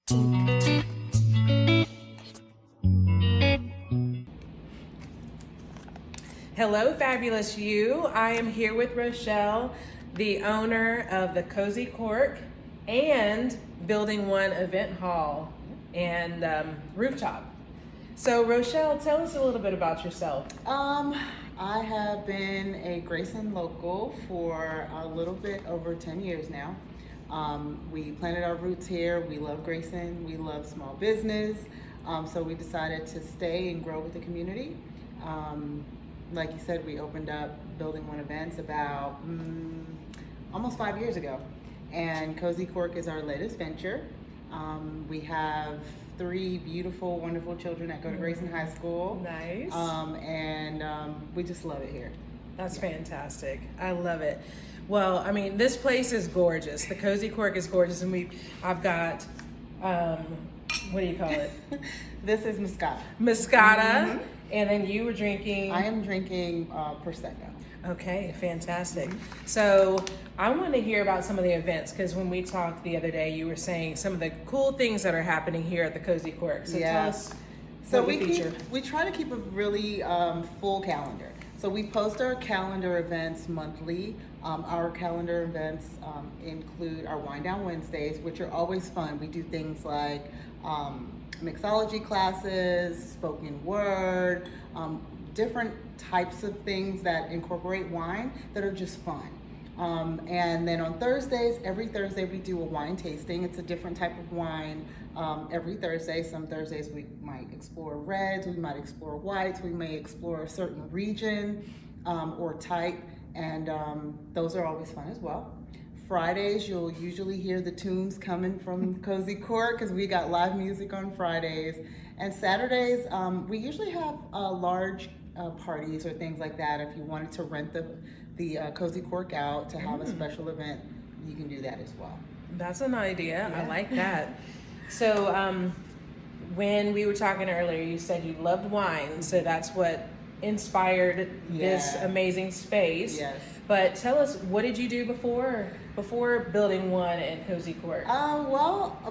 Hello, fabulous you. I am here with Rochelle, the owner of the Cozy Cork and Building One Event Hall and Rooftop. So, Rochelle, tell us a little bit about yourself. I have been a Grayson local for a little bit over 10 years now. We planted our roots here. We love Grayson. We love small business. So we decided to stay and grow with the community. Like you said, we opened up Building One Events about almost 5 years ago. And Cozy Cork is our latest venture. We have 3 beautiful, wonderful children that go to Grayson High School. Nice. We just love it here. That's fantastic. I love it. Well, I mean, this place is gorgeous. The Cozy Cork is gorgeous, and I've got, what do you call it? This is Moscato. Moscato, and then you were drinking. I am drinking Prosecco. Okay, fantastic. So I want to hear about some of the events, because when we talked the other day, you were saying some of the cool things that are happening here at the Cozy Cork. So tell us. So we try to keep a really full calendar. So we post our calendar events monthly. Our calendar events include our Wind Down Wednesdays, which are always fun. We do things like mixology classes, spoken word, different types of things that incorporate wine that are just fun. And then on Thursdays, every Thursday we do a wine tasting. It's a different type of wine every Thursday. Some Thursdays we might explore reds, we might explore whites, we may explore a certain region or type, and those are always fun as well. Fridays, you'll usually hear the tunes coming from Cozy Cork because we got live music on Fridays. And Saturdays, we usually have large parties or things like that. If you wanted to rent the Cozy Cork out to have a special event, you can do that as well. That's an idea. Yeah. I like that. So when we were talking earlier, you said you loved wine, so that's what inspired this amazing space. Yes. But tell us, what did you do before Building One and Cozy Cork?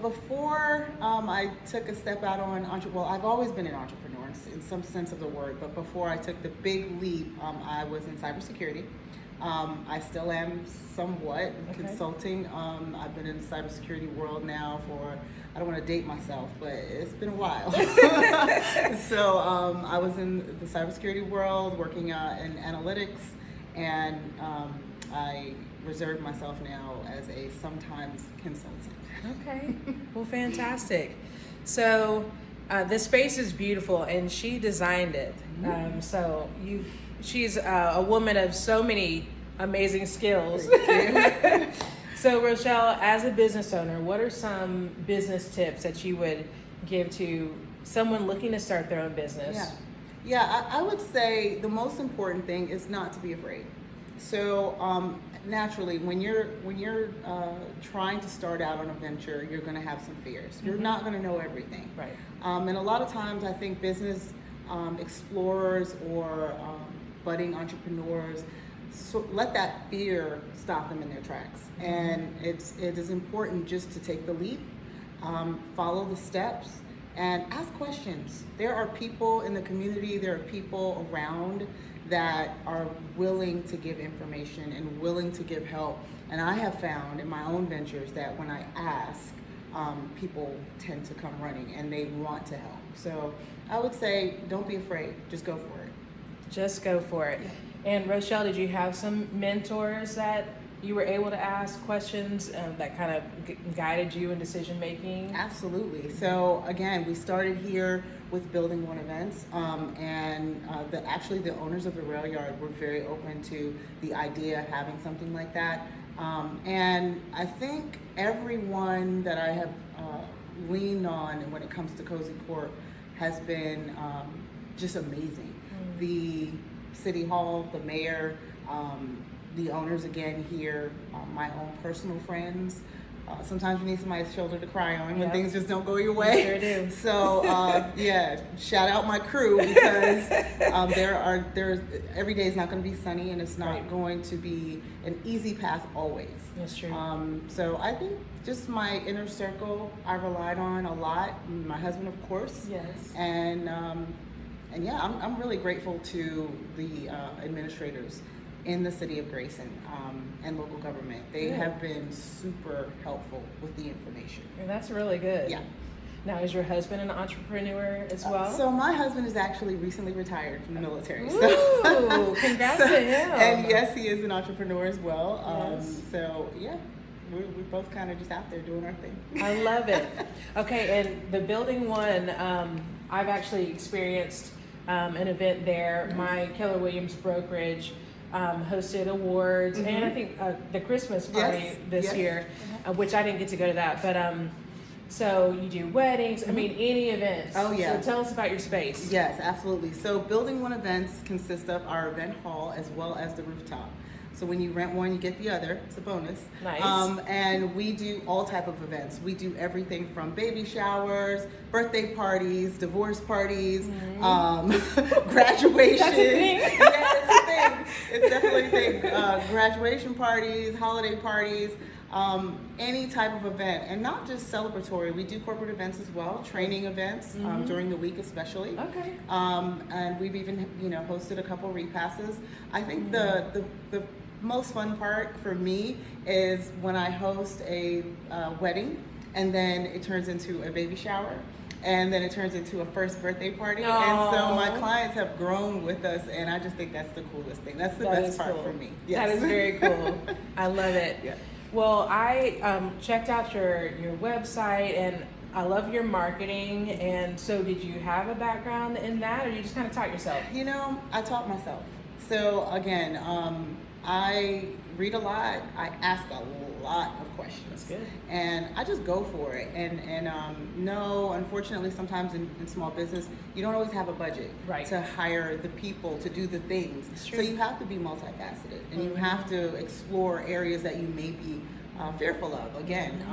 Before I took a step out on I've always been an entrepreneur in some sense of the word, but before I took the big leap, I was in cybersecurity. I still am somewhat consulting. I've been in the cybersecurity world now for, I don't want to date myself, but it's been a while. So I was in the cybersecurity world working in analytics, and I reserve myself now as a sometimes consultant. Okay, well, fantastic. So the space is beautiful, and she designed it. She's a woman of so many amazing skills. So Rochelle, as a business owner, what are some business tips that you would give to someone looking to start their own business? I would say the most important thing is not to be afraid. So naturally, when you're trying to start out on a venture, you're going to have some fears. You're not going to know everything. Right. And a lot of times, I think business explorers or budding entrepreneurs, so let that fear stop them in their tracks. And it is important just to take the leap, follow the steps, and ask questions. There are people in the community, there are people around that are willing to give information and willing to give help. And I have found in my own ventures that when I ask, people tend to come running and they want to help. So I would say, don't be afraid, just go for it. Just go for it. And Rochelle, did you have some mentors that you were able to ask questions that kind of guided you in decision making? Absolutely. So again, we started here with Building One Events, and actually the owners of the rail yard were very open to the idea of having something like that. And I think everyone that I have leaned on when it comes to Cozy Cork has been just amazing. The City Hall, the mayor, the owners again here, my own personal friends, Sometimes you need somebody's shoulder to cry on when Yep. things just don't go your way. You sure do. So yeah, shout out my crew, because there's every day is not going to be sunny, and it's not Right. going to be an easy path always. That's true. So I think just my inner circle I relied on a lot. My husband, of course. Yes. And yeah, I'm really grateful to the administrators in the city of Grayson and local government. They Good. have been super helpful with the information. And that's really good. Yeah. Now, is your husband an entrepreneur as well? So my husband is actually recently retired from the military. Ooh, congrats to him. And yes, he is an entrepreneur as well. Yes. So yeah, we're both kind of just out there doing our thing. I love it. Okay, and the Building One, I've actually experienced an event there. My Keller Williams brokerage hosted awards, and I think the Christmas party Yes, this yes. year, which I didn't get to go to that, but so you do weddings, I mean, any events. Oh, yeah. So tell us about your space. Yes, absolutely. So Building One events consist of our event hall as well as the rooftop. So when you rent one, you get the other. It's a bonus. Nice. And we do all type of events. We do everything from baby showers, birthday parties, divorce parties, graduation. That's a thing? Yeah, it's a thing. It's definitely a thing. Graduation parties, holiday parties. Any type of event, and not just celebratory. We do corporate events as well, training events during the week especially. Okay. And we've even hosted a couple repasses. I think the most fun part for me is when I host a wedding, and then it turns into a baby shower. And then it turns into a first birthday party. Aww. And so my clients have grown with us, and I just think that's the coolest thing. That's the best part for me. Yes. That is very cool. I love it. Yeah. Well, I checked out your website, and I love your marketing. And so did you have a background in that, or you just kind of taught yourself? I taught myself. So again, I read a lot. I ask a lot of questions. That's good. And I just go for it. And no, unfortunately, sometimes in small business, you don't always have a budget Right. to hire the people to do the things. It's true. So you have to be multifaceted, and you have to explore areas that you may be fearful of. Again,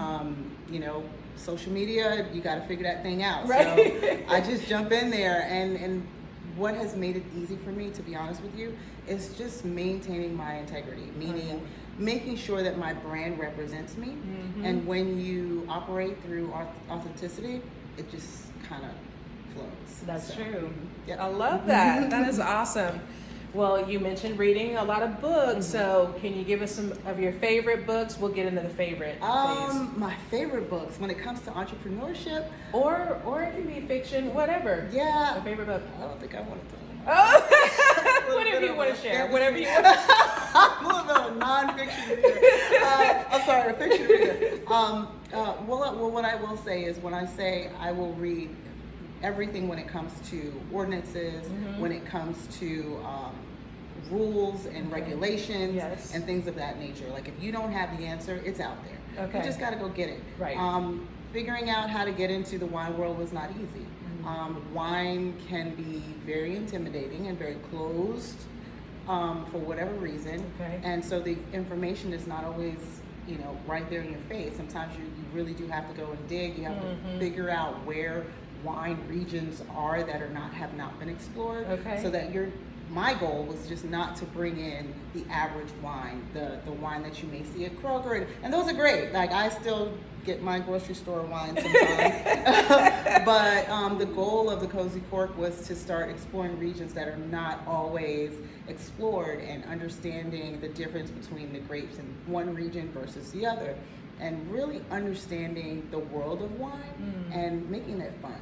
social media, you got to figure that thing out. Right. So I just jump in there, and what has made it easy for me, to be honest with you, is just maintaining my integrity, meaning making sure that my brand represents me. And when you operate through authenticity, it just kind of flows. That's So, true. yep. I love that. That is awesome. Well, you mentioned reading a lot of books, so can you give us some of your favorite books? We'll get into the favorite, please. My favorite books when it comes to entrepreneurship, Or it can be fiction, whatever. yeah. Your favorite book. I don't think I want to tell them. Oh, whatever you want to share. Whatever you want. I'm a little bit of a non-fiction reader. I'm sorry, a fiction reader. Well, what I will say is, when I say I will read everything when it comes to ordinances, when it comes to rules and regulations Yes. and things of that nature. Like, if you don't have the answer, it's out there. Okay. You just got to go get it. Right. Figuring out how to get into the wine world was not easy. Wine can be very intimidating and very closed for whatever reason. Okay. And so the information is not always, right there in your face. Sometimes you really do have to go and dig. You have to figure out where wine regions are that have not been explored. Okay. So that my goal was just not to bring in the average wine, the wine that you may see at Kroger, and those are great. Like, I still get my grocery store wine sometimes. But the goal of the Cozy Cork was to start exploring regions that are not always explored, and understanding the difference between the grapes in one region versus the other, and really understanding the world of wine and making it fun.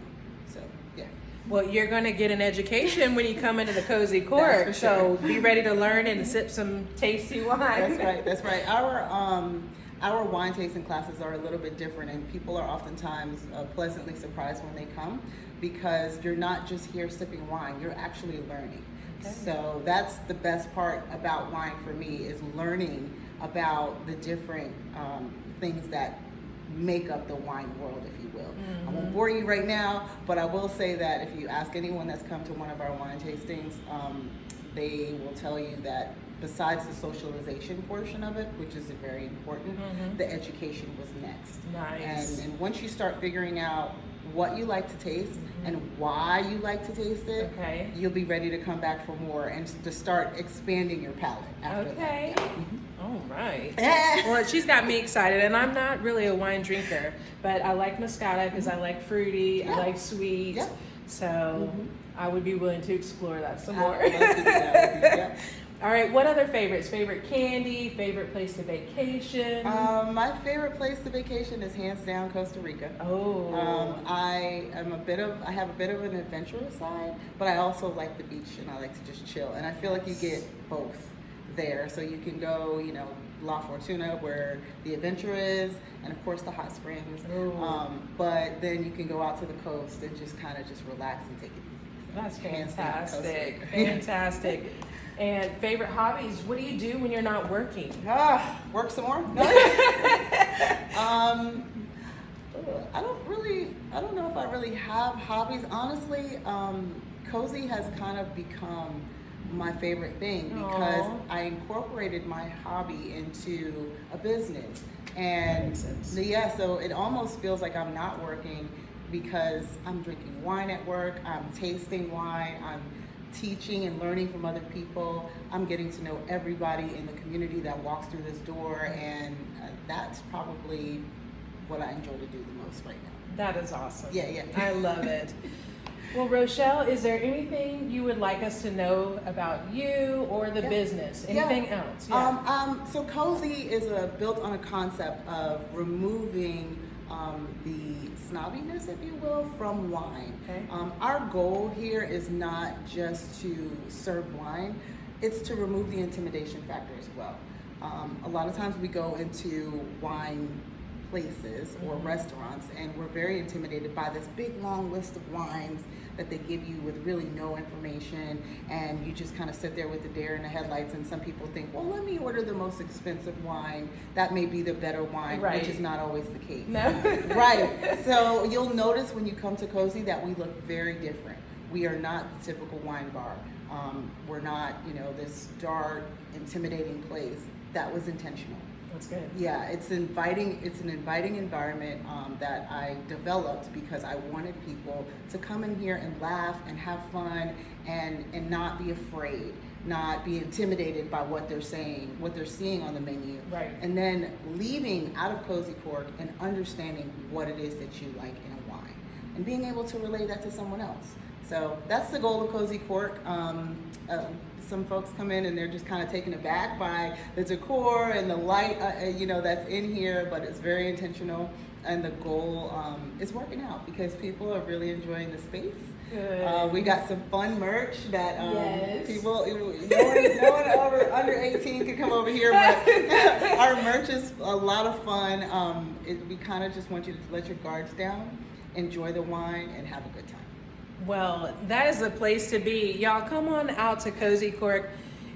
So, yeah. Well, you're going to get an education when you come into the Cozy Cork, for so sure. be ready to learn and sip some tasty wine. That's right. Our wine tasting classes are a little bit different, and people are oftentimes pleasantly surprised when they come, because you're not just here sipping wine, you're actually learning. Okay. So that's the best part about wine for me, is learning about the different things that make up the wine world, if you will. I won't bore you right now, but I will say that if you ask anyone that's come to one of our wine tastings, they will tell you that besides the socialization portion of it, which is very important, the education was next. Nice. And once you start figuring out what you like to taste and why you like to taste it, you'll be ready to come back for more and to start expanding your palate after that. Yeah. All right. Well, she's got me excited, and I'm not really a wine drinker, but I like Moscato because I like fruity, I like sweet, so I would be willing to explore that some more. All right, what other favorites? Favorite candy, favorite place to vacation? My favorite place to vacation is hands down Costa Rica. I have a bit of an adventurous side, but I also like the beach and I like to just chill. And I feel like you get both there. So you can go, La Fortuna where the adventure is, and of course the hot springs. But then you can go out to the coast and just kind of just relax and take it easy. That's fantastic. Fantastic. And favorite hobbies? What do you do when you're not working? Work some more? No. I don't know if I really have hobbies. Honestly, cozy has kind of become my favorite thing because I incorporated my hobby into a business. And so it almost feels like I'm not working because I'm drinking wine at work, I'm tasting wine, I'm teaching and learning from other people. I'm getting to know everybody in the community that walks through this door, and that's probably what I enjoy to do the most right now. That is awesome. Yeah. I love it. Well, Rochelle, is there anything you would like us to know about you or the business? Anything else? So Cozy is built on a concept of removing the snobbiness, if you will, from wine. Our goal here is not just to serve wine, it's to remove the intimidation factor as well. A lot of times we go into wine places or restaurants and we're very intimidated by this big long list of wines that they give you with really no information, and you just kind of sit there with the deer in the headlights, and some people think, well, let me order the most expensive wine, that may be the better wine, which is not always the case. So you'll notice when you come to Cozy that we look very different. We are not the typical wine bar. We're not, this dark, intimidating place. That was intentional. That's good. Yeah, it's an inviting environment that I developed because I wanted people to come in here and laugh and have fun and not be afraid, not be intimidated by what they're saying, what they're seeing on the menu. And then leaving out of Cozy Cork and understanding what it is that you like in a wine and being able to relay that to someone else. So that's the goal of Cozy Cork. Some folks come in and they're just kind of taken aback by the decor and the light, that's in here, but it's very intentional. And the goal is working out because people are really enjoying the space. We got some fun merch that people, no one under 18 can come over here, but our merch is a lot of fun. We kind of just want you to let your guards down, enjoy the wine, and have a good time. Well, that is the place to be. Y'all come on out to Cozy Cork.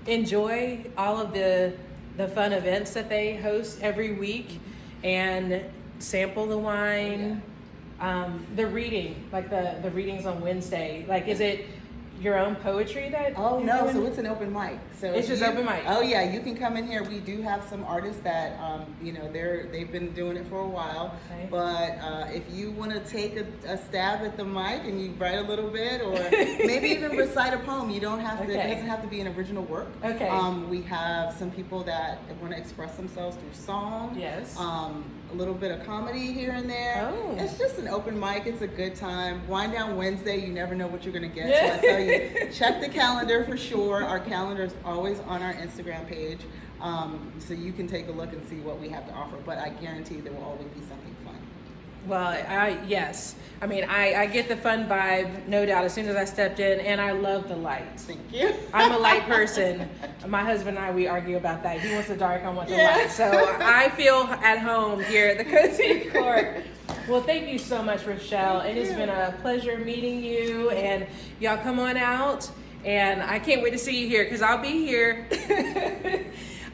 Enjoy all of the fun events that they host every week and sample the wine. The reading, like the readings on Wednesday. Like, is it your own poetry that? Oh no, so it's an open mic. So it's just open mic. Oh yeah, you can come in here. We do have some artists that they've been doing it for a while. But if you want to take a stab at the mic and you write a little bit, or maybe even recite a poem, you don't have to. It doesn't have to be an original work. We have some people that want to express themselves through song. A little bit of comedy here and there. It's just an open mic. It's a good time. Wind Down Wednesday, you never know what you're going to get. So I tell you, check the calendar for sure. Our calendar is always on our Instagram page. So you can take a look and see what we have to offer. But I guarantee there will always be something fun. Well, yes. I mean, I get the fun vibe, no doubt, as soon as I stepped in, and I love the lights. Thank you. I'm a light person. My husband and we argue about that. He wants the dark, I want the light. So I feel at home here at the Cozy Cork. Well, thank you so much, Rochelle. It has been a pleasure meeting you, and y'all come on out, and I can't wait to see you here, because I'll be here.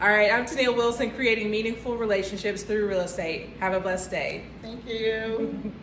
All right, I'm Tennille Wilson, creating meaningful relationships through real estate. Have a blessed day. Thank you.